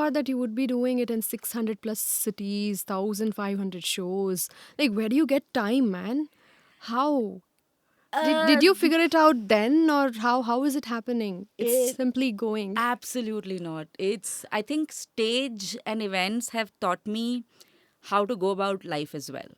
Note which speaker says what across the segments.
Speaker 1: thought that you would be doing it in 600 plus cities, 1,500 shows. Like, where do you get time, man? How? Did
Speaker 2: Uh,
Speaker 1: you figure it out then, or how is it happening? It's
Speaker 2: it
Speaker 1: simply going.
Speaker 2: Absolutely not. I think stage and events have taught me how to go about life as well.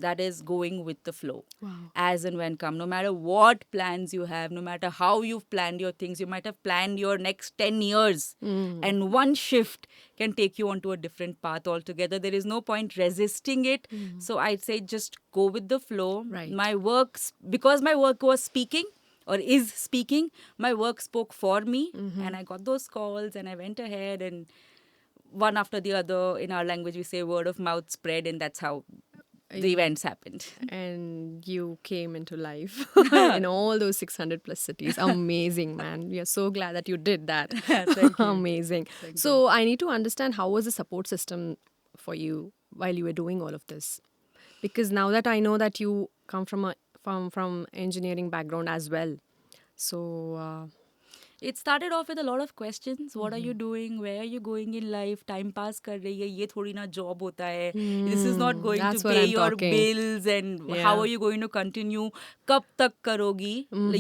Speaker 2: That is going with the flow.
Speaker 1: Wow.
Speaker 2: As and when come, no matter what plans you have, no matter how you've planned your things, you might have planned your next 10 years, and one shift can take you onto a different path altogether. There is no point resisting it. So I'd say just go with the flow.
Speaker 1: Right.
Speaker 2: Because my work was speaking or is speaking, my work spoke for me, and I got those calls and I went ahead, and one after the other, in our language we say word of mouth spread, and that's how the events happened.
Speaker 1: And you came into life in all those 600 plus cities. Amazing, man. We are so glad that you did that.
Speaker 2: Thank you.
Speaker 1: Amazing.
Speaker 2: Thank you.
Speaker 1: So I need to understand, how was the support system for you while you were doing all of this? Because now that I know that you come from a from engineering background as well, so
Speaker 2: It started off with a lot of questions. What are you doing? Where are you going in life? Time pass कर रही है, ये थोड़ी ना job होता है. This is not going to
Speaker 1: that's what
Speaker 2: pay
Speaker 1: I'm
Speaker 2: your
Speaker 1: talking.
Speaker 2: bills, and how
Speaker 1: Yeah.
Speaker 2: are you going to continue? कब तक करोगी?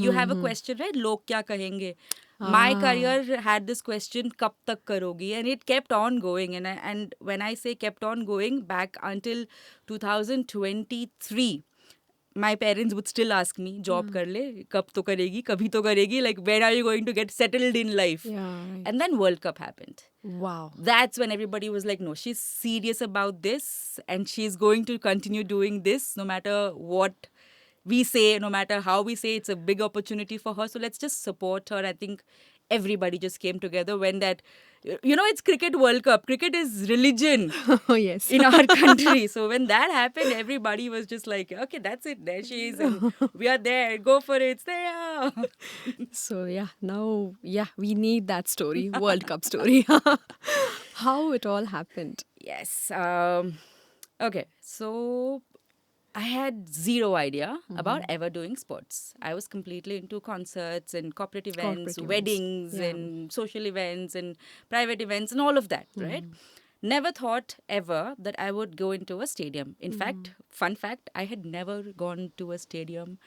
Speaker 2: You have a question, right? लोग क्या कहेंगे? My career had this question, कब तक करोगी? And it kept on going. And when I say kept on going, back until 2023, my parents would still ask me, job कर ले, कब तो करेगी, कभी तो करेगी, like when are you going to get settled in life?
Speaker 1: Yeah, right.
Speaker 2: And then World Cup happened.
Speaker 1: Wow.
Speaker 2: That's when everybody was like, no, she's serious about this and she's going to continue doing this no matter what we say, no matter how we say. It's a big opportunity for her. So let's just support her. I think everybody just came together when that, it's Cricket World Cup. Cricket is religion
Speaker 1: Oh, yes.
Speaker 2: in our country. So when that happened, everybody was just like, okay, that's it. There she is. And we are there. Go for it. Stay out.
Speaker 1: So yeah, now we need that story, World Cup story. How it all happened.
Speaker 2: Yes. Okay. So I had zero idea about ever doing sports. I was completely into concerts and corporate events,
Speaker 1: Corporate events.
Speaker 2: weddings
Speaker 1: Yeah.
Speaker 2: and social events and private events and all of that, right? Never thought ever that I would go into a stadium. In fact, fun fact, I had never gone to a stadium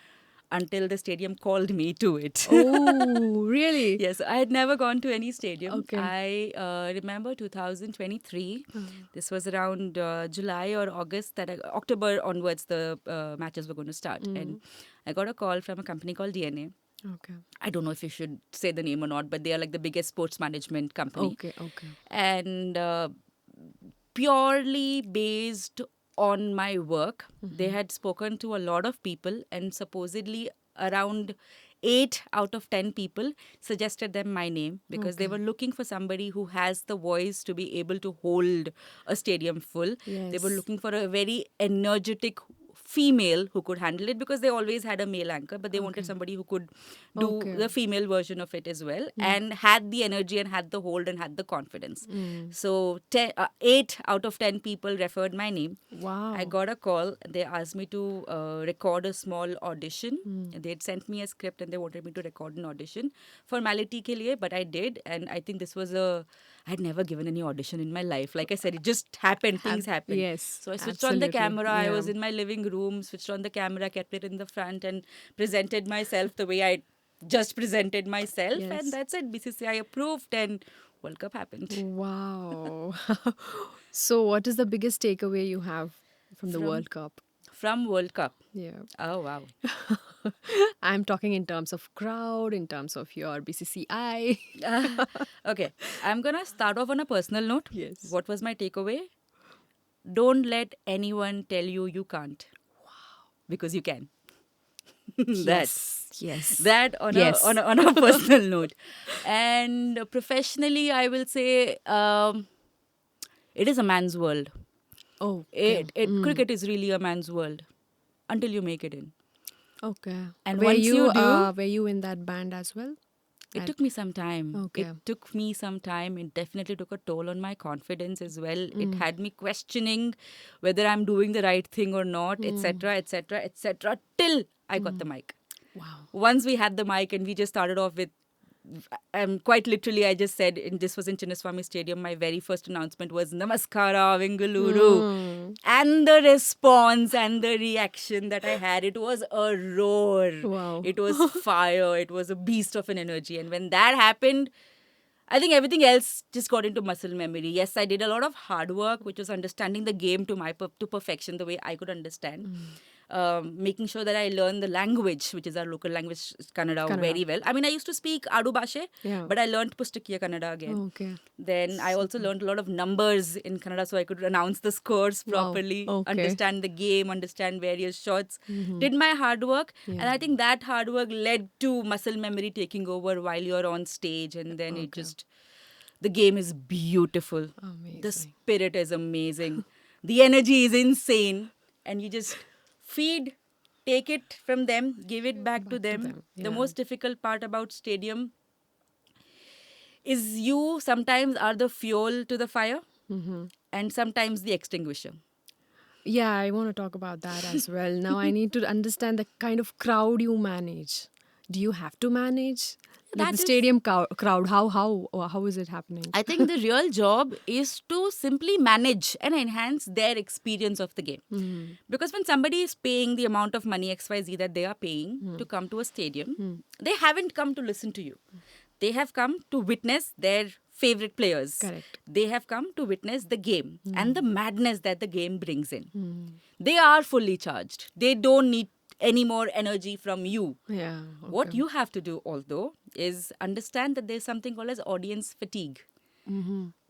Speaker 2: until the stadium called me to it.
Speaker 1: Oh, really?
Speaker 2: Yes, I had never gone to any stadium.
Speaker 1: Okay.
Speaker 2: I remember 2023. This was around July or August, October onwards, the matches were going to start. And I got a call from a company called DNA.
Speaker 1: Okay.
Speaker 2: I don't know if you should say the name or not, but they are like the biggest sports management company.
Speaker 1: Okay.
Speaker 2: And purely based on my work, they had spoken to a lot of people, and supposedly around 8 out of 10 people suggested them my name because they were looking for somebody who has the voice to be able to hold a stadium full. They were
Speaker 1: Yes.
Speaker 2: looking for a very energetic female who could handle it, because they always had a male anchor, but they wanted somebody who could do
Speaker 1: Okay.
Speaker 2: the female version of it as well, and had the energy and had the hold and had the confidence. So 8 out of 10 people referred my name.
Speaker 1: Wow.
Speaker 2: I got a call. They asked me to record a small audition. They'd sent me a script and they wanted me to record an audition. Formality ke liye, but I did. And I think this was I had never given any audition in my life. Like I said, it just happened. Things happened.
Speaker 1: Yes,
Speaker 2: So I switched on the
Speaker 1: absolutely.
Speaker 2: camera. I
Speaker 1: Yeah.
Speaker 2: was in my living room, switched on the camera, kept it in the front, and presented myself the way I just presented myself.
Speaker 1: Yes.
Speaker 2: And that's it. BCCI approved and World Cup happened.
Speaker 1: Wow. So what is the biggest takeaway you have from the
Speaker 2: From-
Speaker 1: World Cup?
Speaker 2: From World Cup.
Speaker 1: Yeah.
Speaker 2: Oh, wow.
Speaker 1: I'm talking in terms of crowd, in terms of your BCCI.
Speaker 2: Okay, I'm gonna start off on a personal note.
Speaker 1: Yes.
Speaker 2: What was my takeaway? Don't let anyone tell you you can't. Wow. Because you can.
Speaker 1: Yes.
Speaker 2: That on
Speaker 1: Yes.
Speaker 2: on a personal note. And professionally, I will say it is a man's world.
Speaker 1: Oh.
Speaker 2: Cricket is really a man's world until you make it in.
Speaker 1: Okay.
Speaker 2: And
Speaker 1: were
Speaker 2: once you do-
Speaker 1: were you in that band as well?
Speaker 2: It took me some time.
Speaker 1: Okay.
Speaker 2: It took me some time. It definitely took a toll on my confidence as well. It had me questioning whether I'm doing the right thing or not, etc., etc., etc., till I got the mic.
Speaker 1: Wow.
Speaker 2: Once we had the mic and we just started off with quite literally, I just said, this was in Chinnaswamy Stadium, my very first announcement was Namaskara, Bengaluru. And the response and the reaction that I had, it was a roar.
Speaker 1: Wow.
Speaker 2: It was fire. It was a beast of an energy. And when that happened, I think everything else just got into muscle memory. Yes, I did a lot of hard work, which was understanding the game to perfection, the way I could understand. Making sure that I learn the language, which is our local language, Kannada,
Speaker 1: Kannada.
Speaker 2: very well. I mean, I used to speak Adu Bhashe,
Speaker 1: Yeah.
Speaker 2: but I learned Pustakiya Kannada again.
Speaker 1: Okay.
Speaker 2: Then I also learned a lot of numbers in Kannada so I could announce the scores
Speaker 1: Wow.
Speaker 2: properly,
Speaker 1: Okay.
Speaker 2: understand the game, understand various shots. Did my hard work, and I think that hard work led to muscle memory taking over while you're on stage, and then it just, the game is beautiful.
Speaker 1: Amazing.
Speaker 2: The spirit is amazing. The energy is insane, and you just feed, take it from them, give it back to them. The
Speaker 1: Yeah.
Speaker 2: most difficult part about stadium is you sometimes are the fuel to the fire, and sometimes the extinguisher.
Speaker 1: Yeah, I want to talk about that as well. Now I need to understand the kind of crowd you manage. Do you have to manage like
Speaker 2: That
Speaker 1: the
Speaker 2: is-
Speaker 1: stadium crowd? How is it happening?
Speaker 2: I think the real job is to simply manage and enhance their experience of the game. Because when somebody is paying the amount of money XYZ that they are paying to come to a stadium, they haven't come to listen to you. They have come to witness their favorite players.
Speaker 1: Correct.
Speaker 2: They have come to witness the game and the madness that the game brings in. They are fully charged. They don't need any more energy from you.
Speaker 1: Yeah.
Speaker 2: What you have to do, although, is understand that there's something called as audience fatigue.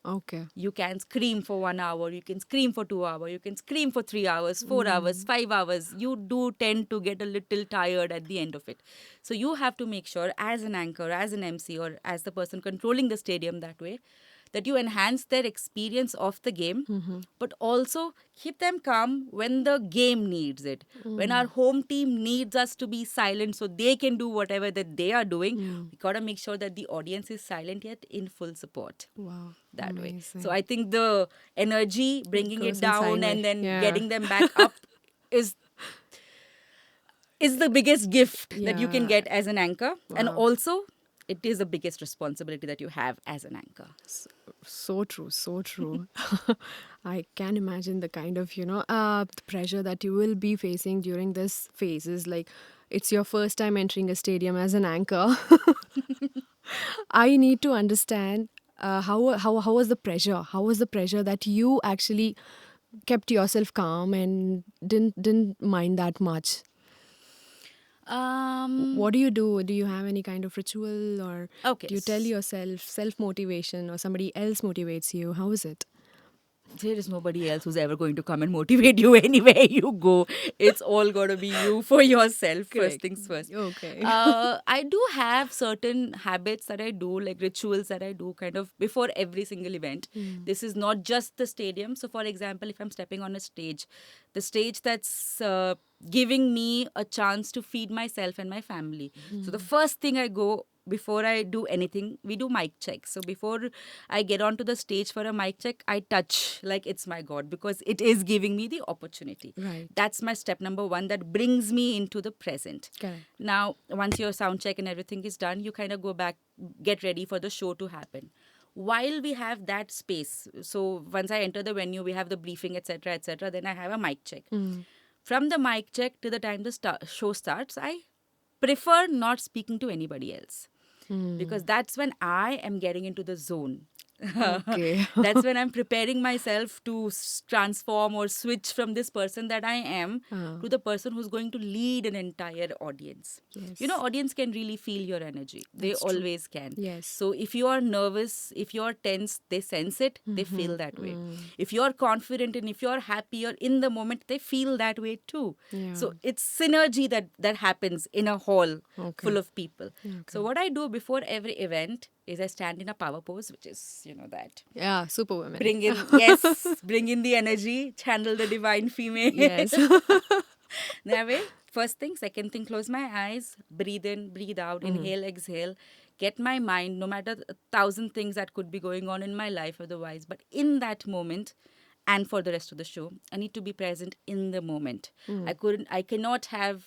Speaker 1: Okay.
Speaker 2: You can scream for 1 hour, you can scream for 2 hours, you can scream for 3 hours, 4 hours, 5 hours. You do tend to get a little tired at the end of it. So you have to make sure, as an anchor, as an MC, or as the person controlling the stadium that way, that you enhance their experience of the game, but also keep them calm when the game needs it. When our home team needs us to be silent so they can do whatever that they are doing, we got to make sure that the audience is silent yet in full support.
Speaker 1: Wow.
Speaker 2: That way.
Speaker 1: Amazing.
Speaker 2: So I think the energy, bringing
Speaker 1: goes
Speaker 2: it down
Speaker 1: inside
Speaker 2: and
Speaker 1: me.
Speaker 2: then
Speaker 1: Yeah.
Speaker 2: getting them back up is the biggest gift that you can
Speaker 1: Yeah.
Speaker 2: get as an anchor. And
Speaker 1: Wow.
Speaker 2: also, it is the biggest responsibility that you have as an anchor.
Speaker 1: So true, so true. I can imagine the kind of, the pressure that you will be facing during this phase is like, it's your first time entering a stadium as an anchor. I need to understand how was the pressure? How was the pressure that you actually kept yourself calm and didn't mind that much? What do you do? Do you have any kind of ritual, or
Speaker 2: Okay.
Speaker 1: do you tell yourself self-motivation, or somebody else motivates you? How is it?
Speaker 2: There is nobody else who's ever going to come and motivate you anywhere you go. It's all got to be you for yourself, first
Speaker 1: Correct.
Speaker 2: things first.
Speaker 1: Okay.
Speaker 2: I do have certain habits that I do, like rituals that I do kind of before every single event. This is not just the stadium. So, for example, if I'm stepping on a stage, the stage that's giving me a chance to feed myself and my family. So, the first thing I go before I do anything, we do mic checks. So before I get onto the stage for a mic check, I touch like it's my God, because it is giving me the opportunity.
Speaker 1: Right.
Speaker 2: That's my step number one, that brings me into the present.
Speaker 1: Correct.
Speaker 2: Now, once your sound check and everything is done, you kind of go back, get ready for the show to happen. While we have that space, so once I enter the venue, we have the briefing, etc., then I have a mic check. From the mic check to the time the show starts, I prefer not speaking to anybody else. Because that's when I am getting into the zone.
Speaker 1: Okay.
Speaker 2: That's when I'm preparing myself to transform or switch from this person that I am to the person who's going to lead an entire audience.
Speaker 1: Yes.
Speaker 2: You know, audience can really feel your energy. They
Speaker 1: That's true.
Speaker 2: always can.
Speaker 1: Yes.
Speaker 2: So if you are nervous, if you're tense, they sense it, they feel that way. If you're confident and if you're happy or in the moment, they feel that way too.
Speaker 1: Yeah.
Speaker 2: So it's synergy that happens in a hall
Speaker 1: Okay.
Speaker 2: full of people. So what I do before every event is I stand in a power pose, which is, that.
Speaker 1: Yeah, superwoman.
Speaker 2: Bring in, bring in the energy, channel the divine female.
Speaker 1: Yes.
Speaker 2: That way, first thing, second thing, close my eyes, breathe in, breathe out, inhale, exhale, get my mind, no matter 1,000 things that could be going on in my life otherwise, but in that moment, and for the rest of the show, I need to be present in the moment. I cannot have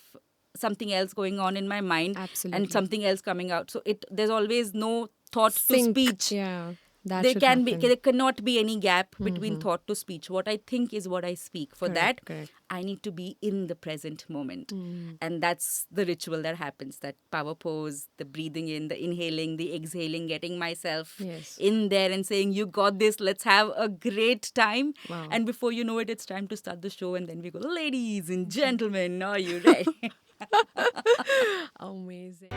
Speaker 2: something else going on in my mind and
Speaker 1: Absolutely.
Speaker 2: something else coming out. So there's always no thought to
Speaker 1: Sync.
Speaker 2: speech.
Speaker 1: Yeah, that
Speaker 2: There
Speaker 1: should
Speaker 2: can be,
Speaker 1: happen.
Speaker 2: there cannot be any gap between thought to speech. What I think is what I speak. For that,
Speaker 1: Correct.
Speaker 2: I need to be in the present moment.
Speaker 1: Mm.
Speaker 2: And that's the ritual that happens, that power pose, the breathing in, the inhaling, the exhaling, getting myself
Speaker 1: Yes.
Speaker 2: in there and saying, you got this, let's have a great time.
Speaker 1: Wow.
Speaker 2: And before you know it, it's time to start the show. And then we go, ladies and gentlemen, are you ready?
Speaker 1: Amazing.